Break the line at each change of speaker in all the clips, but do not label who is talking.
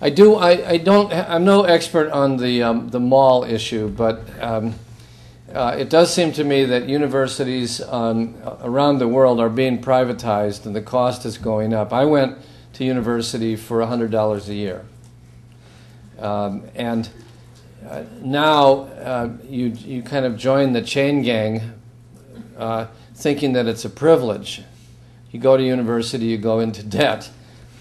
I do. I don't. I'm no expert on the mall issue, but it does seem to me that universities around the world are being privatized, and the cost is going up. I went to university for $100 a year, and now you kind of join the chain gang, thinking that it's a privilege. You go to university, you go into debt,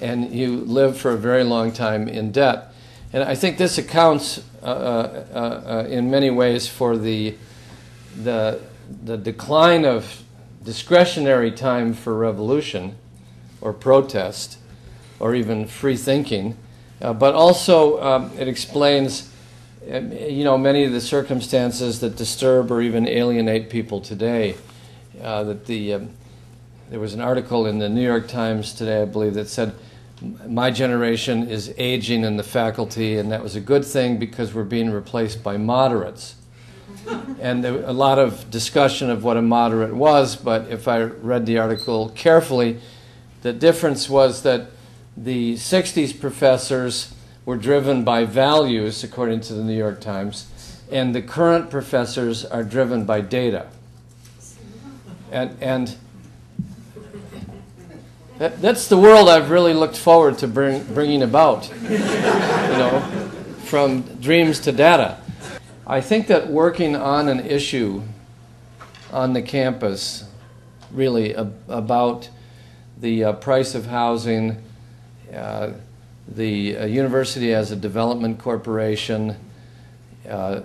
and you live for a very long time in debt. And I think this accounts in many ways for the decline of discretionary time for revolution or protest or even free thinking. But also it explains many of the circumstances that disturb or even alienate people today. There was an article in the New York Times today, I believe, that said, my generation is aging in the faculty, and that was a good thing because we're being replaced by moderates. And there was a lot of discussion of what a moderate was, but if I read the article carefully, the difference was that the 60s professors were driven by values, according to the New York Times, and the current professors are driven by data. And that's the world I've really looked forward to bringing about, from dreams to data. I think that working on an issue on the campus, really about the price of housing, the university as a development corporation,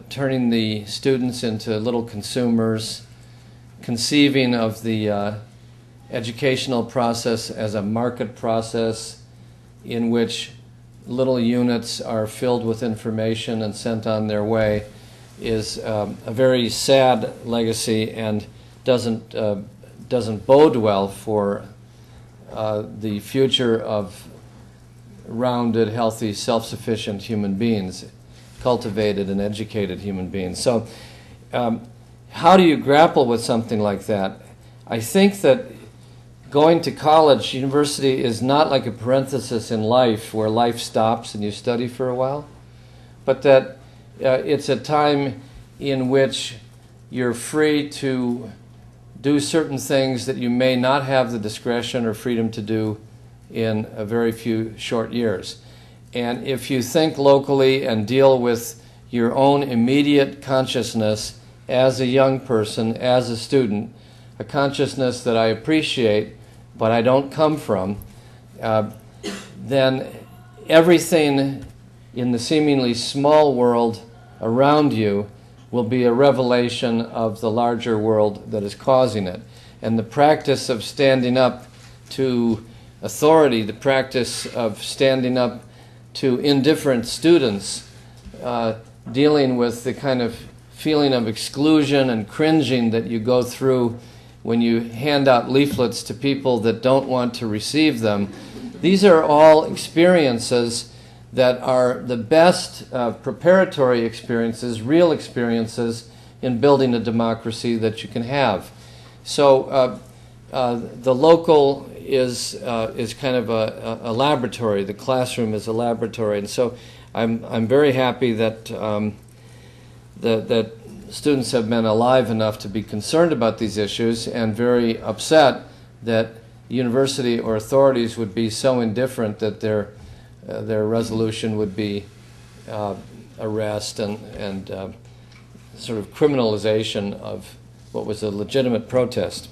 turning the students into little consumers, conceiving of the educational process as a market process in which little units are filled with information and sent on their way is a very sad legacy and doesn't bode well for the future of rounded, healthy, self-sufficient human beings, cultivated and educated human beings. So how do you grapple with something like that? I think that going to college, university, is not like a parenthesis in life where life stops and you study for a while, but that it's a time in which you're free to do certain things that you may not have the discretion or freedom to do in a very few short years. And if you think locally and deal with your own immediate consciousness as a young person, as a student, a consciousness that I appreciate but I don't come from, then everything in the seemingly small world around you will be a revelation of the larger world that is causing it. And the practice of standing up to authority, the practice of standing up to indifferent students, dealing with the kind of feeling of exclusion and cringing that you go through when you hand out leaflets to people that don't want to receive them. These are all experiences that are the best preparatory experiences, real experiences in building a democracy that you can have. So the local is kind of a laboratory. The classroom is a laboratory, and so I'm very happy that that students have been alive enough to be concerned about these issues, and very upset that university or authorities would be so indifferent that their resolution would be arrest and sort of criminalization of what was a legitimate protest.